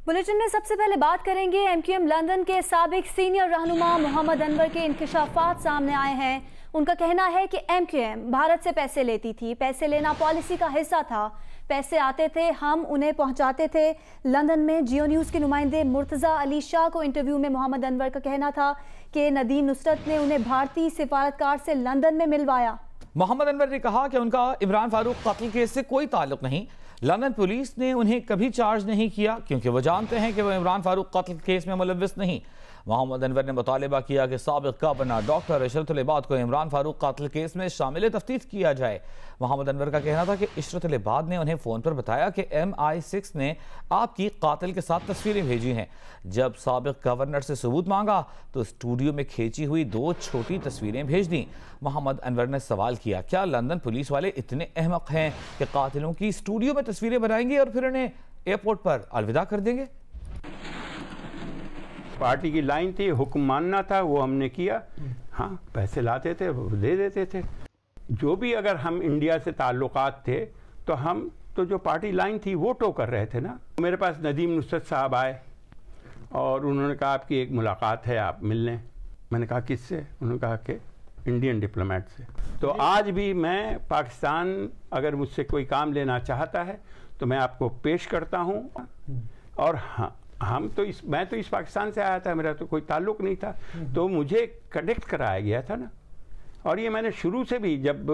Bulletin में सबसे पहले बात करेंगे एमक्यूएम लंदन के साबिक सीनियर रहनुमा मोहम्मद अनवर के इंकशाफात सामने आए हैं। उनका कहना है कि एमक्यूएम भारत से पैसे लेती थी, पैसे लेना पॉलिसी का हिस्सा था, पैसे आते थे हम उन्हें पहुंचाते थे। लंदन में जियो न्यूज़ के नुमाइंदे मुर्तज़ा अली शाह को इंटरव्यू में मोहम्मद अनवर का कहना था कि नदीम नुसरत ने उन्हें भारतीय सिफारतकार से लंदन में मिलवाया। मोहम्मद अनवर ने कहा कि उनका इमरान फारूक कत्ल केस से कोई ताल्लुक नहीं। लंदन पुलिस ने उन्हें कभी चार्ज नहीं किया क्योंकि वो जानते हैं कि वो इमरान फारूक कत्ल केस में मुलव्विस नहीं। मोहम्मद अनवर ने मुतालिबा किया कि साबिक गवर्नर डॉक्टर इशरत अल इबाद को इमरान फारूक कत्ल केस में शामिल तफ्तीश किया जाए। मोहम्मद अनवर का कहना था कि इशरत अल इबाद ने उन्हें फ़ोन पर बताया कि MI6 ने आपकी कातिल के साथ तस्वीरें भेजी हैं। जब साबिक गवर्नर से सबूत मांगा तो स्टूडियो में खींची हुई 2 छोटी तस्वीरें भेज दी। मोहम्मद अनवर ने सवाल किया, क्या लंदन पुलिस वाले इतने अहमक हैं कि कातिलों की स्टूडियो में तस्वीरें बनाएंगे और फिर उन्हें एयरपोर्ट पर अलविदा कर देंगे? पार्टी की लाइन थी, हुक्म मानना था, वो हमने किया। हाँ, पैसे लाते थे, वो दे देते थे। जो भी अगर हम इंडिया से ताल्लुकात थे तो हम तो जो पार्टी लाइन थी वो टो कर रहे थे ना। मेरे पास नदीम नुसरत साहब आए और उन्होंने कहा आपकी एक मुलाकात है, आप मिल लें। मैंने कहा किससे? उन्होंने कहा कि इंडियन डिप्लोमेट से। तो आज भी मैं पाकिस्तान अगर मुझसे कोई काम लेना चाहता है तो मैं आपको पेश करता हूँ। और हाँ, मैं तो इस पाकिस्तान से आया था, मेरा तो कोई ताल्लुक नहीं था, तो मुझे कनेक्ट कराया गया था ना। और ये मैंने शुरू से भी जब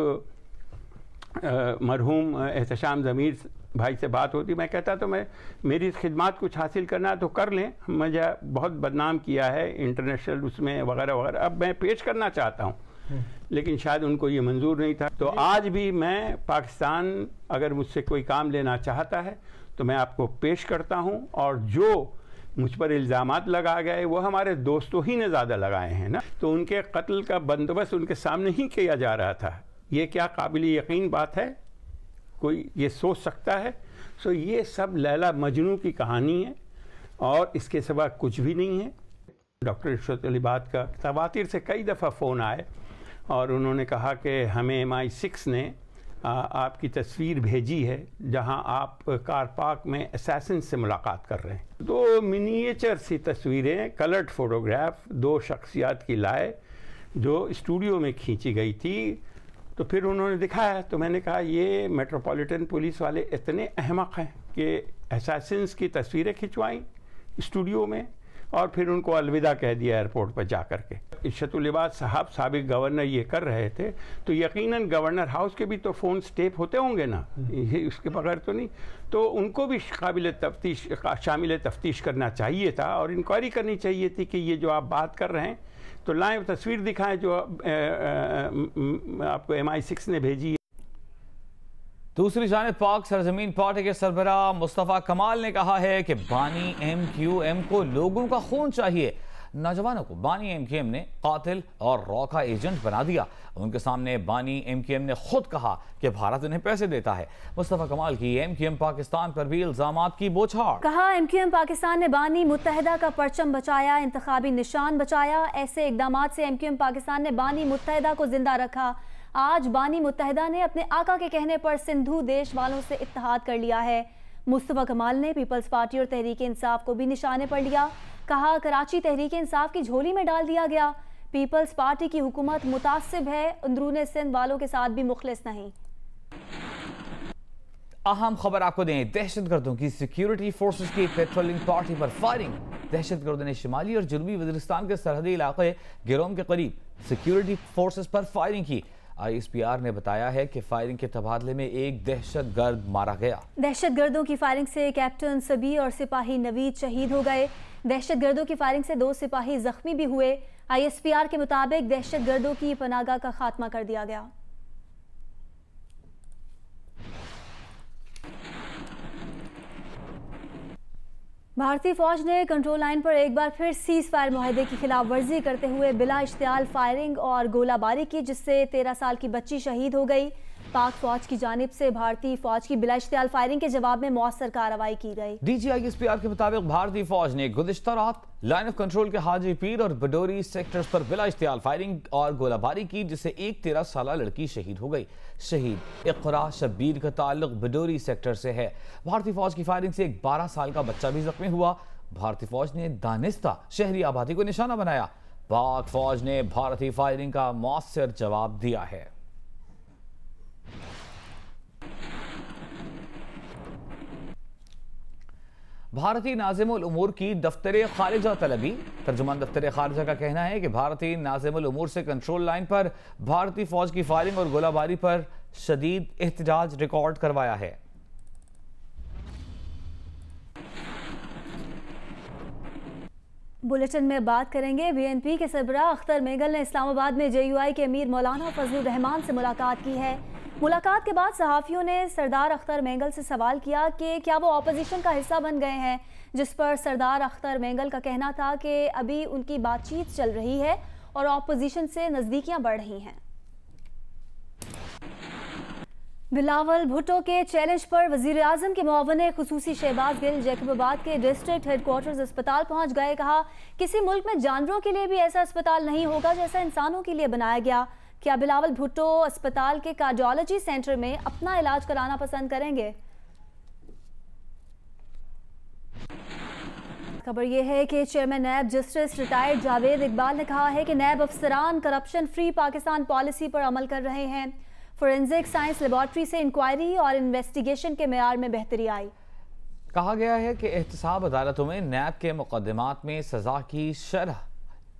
मरहूम एहतशाम ज़मीर भाई से बात होती, मैं कहता तो मैं मेरी खिदमत कुछ हासिल करना है तो कर लें, मुझे बहुत बदनाम किया है इंटरनेशनल उसमें वगैरह वगैरह। अब मैं पेश करना चाहता हूँ लेकिन शायद उनको ये मंजूर नहीं था। तो आज भी मैं पाकिस्तान अगर मुझसे कोई काम लेना चाहता है तो मैं आपको पेश करता हूं। और जो मुझ पर इल्ज़ामात लगा गए वो हमारे दोस्तों ही ने ज़्यादा लगाए हैं ना, तो उनके कत्ल का बंदोबस्त उनके सामने ही किया जा रहा था। ये क्या काबिल यकीन बात है? कोई ये सोच सकता है? सो ये सब लैला मजनू की कहानी है और इसके सिवा कुछ भी नहीं है। डॉक्टर इशरत अल इबाद का तवातिर से कई दफ़ा फ़ोन आए और उन्होंने कहा कि हमें MI6 ने आपकी तस्वीर भेजी है जहां आप कार पार्क में असैसिन से मुलाकात कर रहे हैं। 2 मिनिएचर सी तस्वीरें, कलर्ड फोटोग्राफ 2 शख्सियात की लाए जो स्टूडियो में खींची गई थी। तो फिर उन्होंने दिखाया तो मैंने कहा ये मेट्रोपॉलिटन पुलिस वाले इतने अहमक हैं कि असैसिन्स की तस्वीरें खिंचवाई स्टूडियो में और फिर उनको अलविदा कह दिया एयरपोर्ट पर जा कर के। इशरत अल इबाद साहब साबिक गवर्नर ये कर रहे थे तो यकीनन गवर्नर हाउस के भी तो फ़ोन टेप होते होंगे ना, ये उसके बगैर तो नहीं। तो उनको भी शामिल तफ्तीश करना चाहिए था और इंक्वायरी करनी चाहिए थी कि ये जो आप बात कर रहे हैं तो लाइव तस्वीर दिखाएं जो आपको MI6 ने भेजी है। दूसरी जानिब पाक सरजमीन पार्टी के सरबराह मुस्तफ़ा कमाल ने कहा है कि बानी MQM को लोगों का खून चाहिए। नौजवानों को बानी MQM ने कातिल और रॉ का एजेंट बना दिया। उनके सामने बानी MQM ने खुद कहा कि भारत उन्हें पैसे देता है। मुस्तफ़ा कमाल की MQM पाकिस्तान पर भी इल्जामात की बौछार। कहा MQM पाकिस्तान ने बानी मुत्तहिदा का परचम बचाया, इंतखाबी निशान बचाया। ऐसे इकदामात से MQM पाकिस्तान ने बानी मुत्तहिदा को जिंदा रखा। आज बानी मुत्तहिदा ने अपने आका के कहने पर सिंधु देश वालों से इत्तेहाद कर लिया है। मुस्तफ़ा कमाल ने पीपल्स पार्टी और तहरीक इंसाफ को भी निशाने पर लिया। कहा कराची तहरीक इंसाफ की झोली में डाल दिया गया। पीपल्स पार्टी की हुकूमत मुतासिब है, अंदरूने सिंध वालों के साथ भी मुखलिस नहीं। अहम खबर आपको दें, दहशतगर्दों की सिक्योरिटी फोर्सेस की पेट्रोलिंग पार्टी पर फायरिंग। दहशतगर्दों ने शिमाली और जनूबी वज़ीरिस्तान के सरहदी इलाके गिरोम के करीब सिक्योरिटी फोर्सेस पर फायरिंग की। ISPR ने बताया है कि फायरिंग के तबादले में एक दहशतगर्द मारा गया। दहशतगर्दों की फायरिंग से कैप्टन सबी और सिपाही नवीद शहीद हो गए। दहशतगर्दों की फायरिंग से 2 सिपाही जख्मी भी हुए। ISPR के मुताबिक दहशतगर्दों की पनाहगाह का खात्मा कर दिया गया। भारतीय फौज ने कंट्रोल लाइन पर एक बार फिर सीज फायर मुआहदे की खिलाफ वर्जी करते हुए बिला इश्तियाल फायरिंग और गोलाबारी की, जिससे 13 साल की बच्ची शहीद हो गई। पाक फौज की जानिब से भारतीय फौज की बिला इश्तियाल फायरिंग के जवाब में मौसर कार्रवाई की गई। DGISPR के मुताबिक भारतीय फौज ने गुज़िश्ता रात लाइन ऑफ कंट्रोल के हाजी पीर और बडोरी सेक्टर्स पर बिला इश्तियाल फायरिंग और गोलाबारी की, जिससे एक 13 साला लड़की शहीद हो गई। शहीद इक़रा शब्बीर का ताल्लुक बडोरी सेक्टर से है। भारतीय फौज की फायरिंग से एक 12 साल का बच्चा भी जख्मी हुआ। भारतीय फौज ने दानिस्ता शहरी आबादी को निशाना बनाया। पाक फौज ने भारतीय फायरिंग का मौसर जवाब दिया है। भारतीय नाज़िमुल उमूर की दफ्तर खारिजा तलबी। तर्जुमान दफ्तर खारिजा का कहना है कि भारतीय नाज़िमुल उमूर से कंट्रोल लाइन पर भारतीय फौज की फायरिंग और गोलाबारी पर शदीद एहतजाज रिकॉर्ड करवाया है। बुलेटिन में बात करेंगे। BNP के सरबराह अख्तर मेंगल ने इस्लामाबाद में JUI के अमीर मौलाना फजलुर रहमान से मुलाकात की है। मुलाकात के बाद सहाफ़ियों ने सरदार अख्तर मेंगल से सवाल किया कि क्या वो अपोजिशन का हिस्सा बन गए हैं, जिस पर सरदार अख्तर मेंगल का कहना था कि अभी उनकी बातचीत चल रही है और अपोजिशन से नज़दीकियां बढ़ रही हैं। बिलावल भुट्टो के चैलेंज पर वज़ीर आज़म के मुआवने खुसूसी शहबाज गिल जैकबाबाद के डिस्ट्रिक्ट हेडक्वार्टर्स अस्पताल पहुंच गए। कहा, किसी मुल्क में जानवरों के लिए भी ऐसा अस्पताल नहीं होगा जैसा इंसानों के लिए बनाया गया। क्या बिलावल भुट्टो अस्पताल के कार्डियोलॉजी सेंटर में अपना इलाज कराना पसंद करेंगे? खबर यह है कि chairman NAB justice retired Javed Iqbal ने कहा है कि नैब अफसरान करप्शन फ्री पाकिस्तान पॉलिसी पर अमल कर रहे हैं। फोरेंसिक साइंस लेबॉर्ट्री से इंक्वायरी और इन्वेस्टिगेशन के मेयार में बेहतरी आई। कहा गया है कि एहतसाब अदालतों में नैब के मुकदमात में सजा की शरह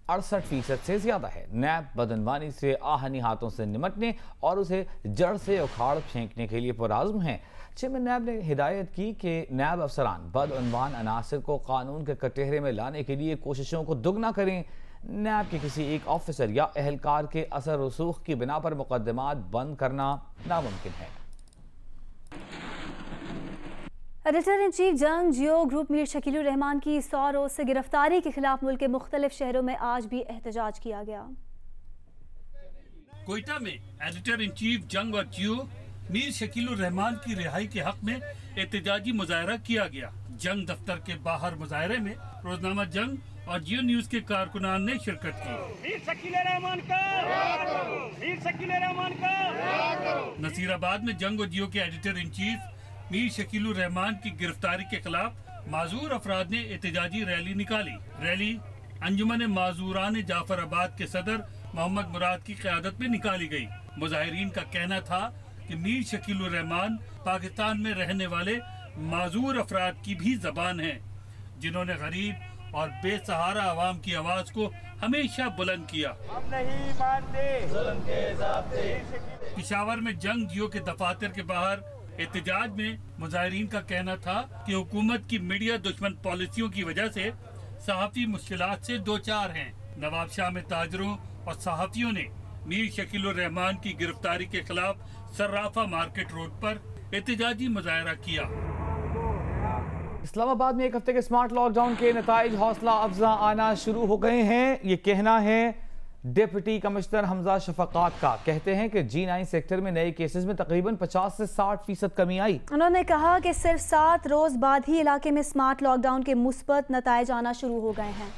68% से ज्यादा है। नैब बदअनवानी से आहनी हाथों से निमटने और उसे जड़ से उखाड़ फेंकने के लिए पुरआज़्म है। चेयरमैन नैब ने हिदायत की कि नैब अफसरान बदअनवान अनासर को कानून के कटहरे में लाने के लिए कोशिशों को दुगना करें। नैब के किसी एक ऑफिसर या एहलकार के असर रसूख की बिना पर मुकदमात बंद करना नामुमकिन है। एडिटर इन चीफ जंग जियो ग्रुप मीर शकीलुर रहमान की 100 रोज से गिरफ्तारी के खिलाफ मुल्क के मुख्तलिफ शहरों में आज भी एहतजाज किया गया। कोयटा में एडिटर इन चीफ जंग और जियो मीर शकीलुर रहमान की रिहाई के हक में एहतजाजी मुजाहरा किया गया। जंग दफ्तर के बाहर मुजाहरे में रोजनामा जंग और जियो न्यूज के कारकुनान ने शिरकत की। नसीराबाद में जंग और जियो के editor in chief Mir Shakilur Rahman की गिरफ्तारी के खिलाफ माजूर अफराद ने एहतजाजी रैली निकाली। रैली अंजुमन माजूरान जाफराबाद के सदर मोहम्मद मुराद की क़यादत में निकाली गई। मुजाहिरीन का कहना था कि मीर शकीलुर रहमान पाकिस्तान में रहने वाले माजूर अफराद की भी जबान है, जिन्होंने गरीब और बेसहारा आवाम की आवाज को हमेशा बुलंद किया। हम नहीं मानते जुल्म के ज़ाब्ते। पिशावर में जंग जियो के दफातर के बाहर एहतजाज में मुजाहिरीन का कहना था कि हुकूमत की मीडिया दुश्मन पॉलिसियों की वजह से सहाफ़ी मुश्किलात से दो चार हैं। नवाब शाह में ताजरों और सहाफ़ियों ने मीर शकीलुर रहमान की गिरफ्तारी के खिलाफ सर्राफा मार्केट रोड पर एहतजाजी मुजाहरा किया। इस्लामाबाद में एक हफ्ते के स्मार्ट लॉकडाउन के नताइज हौसला अफजा आना शुरू हो गए हैं। ये कहना है डिप्टी कमिश्नर हमजा शफकात का। कहते हैं कि G9 सेक्टर में नए केसेस में तकरीबन 50 से 60% कमी आई। उन्होंने कहा कि सिर्फ 7 रोज बाद ही इलाके में स्मार्ट लॉकडाउन के मुस्बत नताइज आना शुरू हो गए हैं।